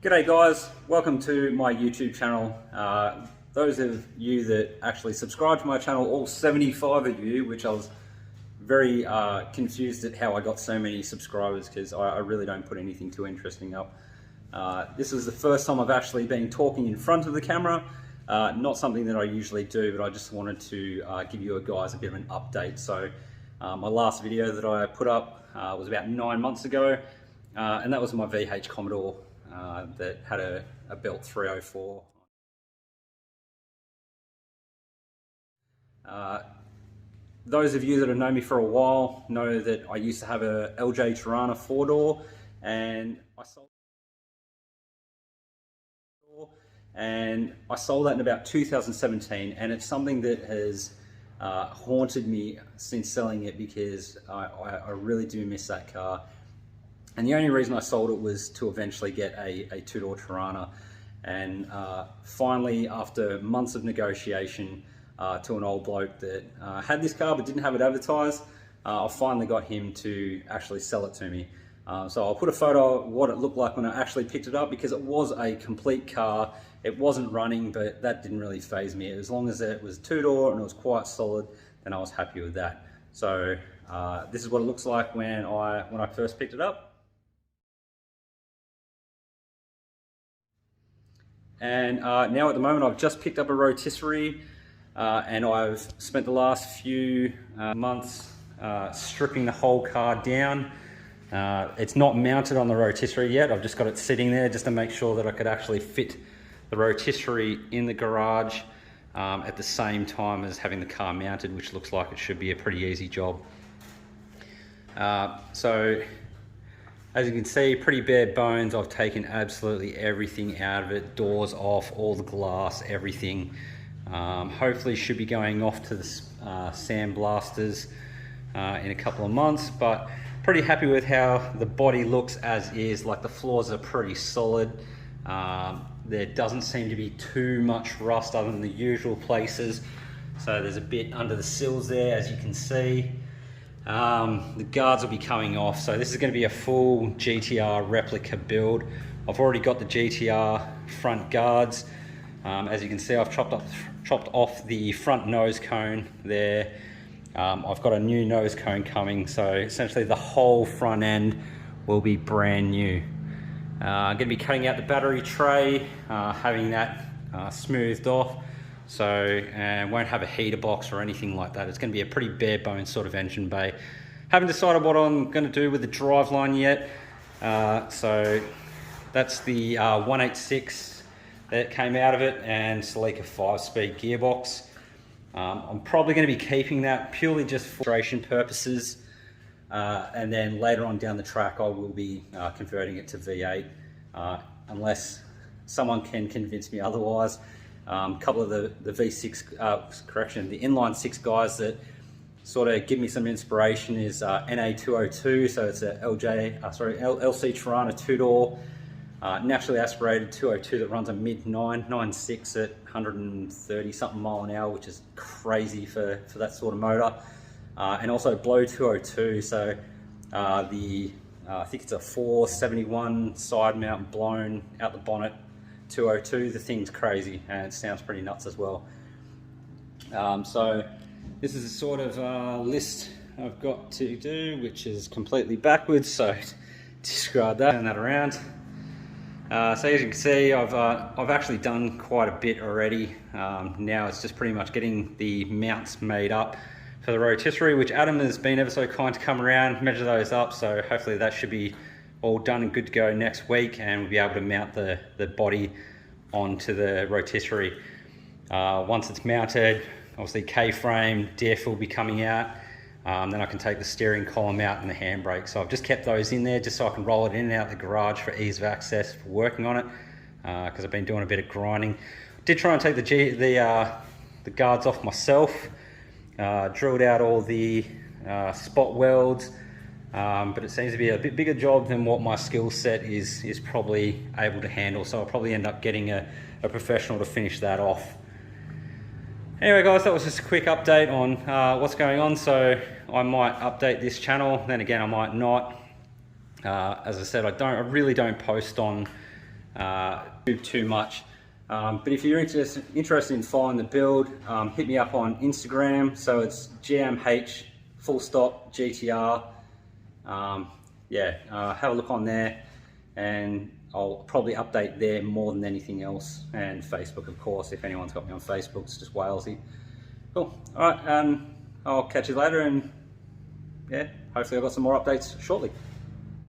G'day guys, welcome to my YouTube channel. Those of you that actually subscribe to my channel, all 75 of you, which I was very confused at how I got so many subscribers because I really don't put anything too interesting up. This is the first time I've actually been talking in front of the camera. Not something that I usually do, but I just wanted to give you guys a bit of an update. So my last video that I put up was about 9 months ago, and that was my VH Commodore that had a built 304. Those of you that have known me for a while know that I used to have a LC Torana 4-door, and I sold that in about 2017, and it's something that has haunted me since selling it because I really do miss that car. And the only reason I sold it was to eventually get a 2-door Torana. And finally, after months of negotiation to an old bloke that had this car but didn't have it advertised, I finally got him to actually sell it to me. So I'll put a photo of what it looked like when I actually picked it up, because it was a complete car. It wasn't running, but that didn't really faze me. As long as it was 2-door and it was quite solid, then I was happy with that. So this is what it looks like when I first picked it up. And now at the moment I've just picked up a rotisserie, and I've spent the last few months stripping the whole car down. It's not mounted on the rotisserie yet. I've just got it sitting there just to make sure that I could actually fit the rotisserie in the garage at the same time as having the car mounted, which looks like it should be a pretty easy job. So as you can see, pretty bare bones. I've taken absolutely everything out of it, doors off, all the glass, everything. Hopefully should be going off to the sandblasters in a couple of months, but pretty happy with how the body looks as is. Like, the floors are pretty solid. There doesn't seem to be too much rust other than the usual places. So there's a bit under the sills there, as you can see. The guards will be coming off, so this is going to be a full GTR replica build. I've already got the GTR front guards. As you can see, I've chopped off the front nose cone there. I've got a new nose cone coming, so essentially the whole front end will be brand new. I'm going to be cutting out the battery tray, having that smoothed off. So, and won't have a heater box or anything like that. It's going to be a pretty bare bones sort of engine bay. Haven't decided what I'm going to do with the driveline yet. So that's the 186 that came out of it, and Celica 5-speed gearbox. I'm probably going to be keeping that purely just for demonstration purposes. And then later on down the track, I will be converting it to V8, unless someone can convince me otherwise. A couple of the V6, the inline 6 guys that sort of give me some inspiration is NA202, so it's a LC Torana 2-door, naturally aspirated 202 that runs a mid 9.6 at 130 something mile an hour, which is crazy for that sort of motor. And also Blow 202, so I think it's a 471 side mount blown out the bonnet 202. The thing's crazy and it sounds pretty nuts as well. So this is a sort of list I've got to do, which is completely backwards, so discard that, turn that around. So as you can see, I've actually done quite a bit already. Now it's just pretty much getting the mounts made up for the rotisserie, which Adam has been ever so kind to come around, measure those up, so hopefully that should be all done and good to go next week, and we'll be able to mount the body onto the rotisserie. Once it's mounted, obviously K-frame, diff will be coming out, then I can take the steering column out and the handbrake. So I've just kept those in there just so I can roll it in and out the garage for ease of access for working on it, because I've been doing a bit of grinding. Did try and take the guards off myself, drilled out all the spot welds, but it seems to be a bit bigger job than what my skill set is probably able to handle, so I'll probably end up getting a professional to finish that off. Anyway guys, that was just a quick update on what's going on. So I might update this channel, then again I might not. As I said, I really don't post on do too much. But if you're interested in following the build, hit me up on Instagram. So it's GMH GTR. Have a look on there, and I'll probably update there more than anything else. And Facebook, of course, if anyone's got me on Facebook, it's just Walesy. Cool. All right, I'll catch you later, and yeah, hopefully I've got some more updates shortly.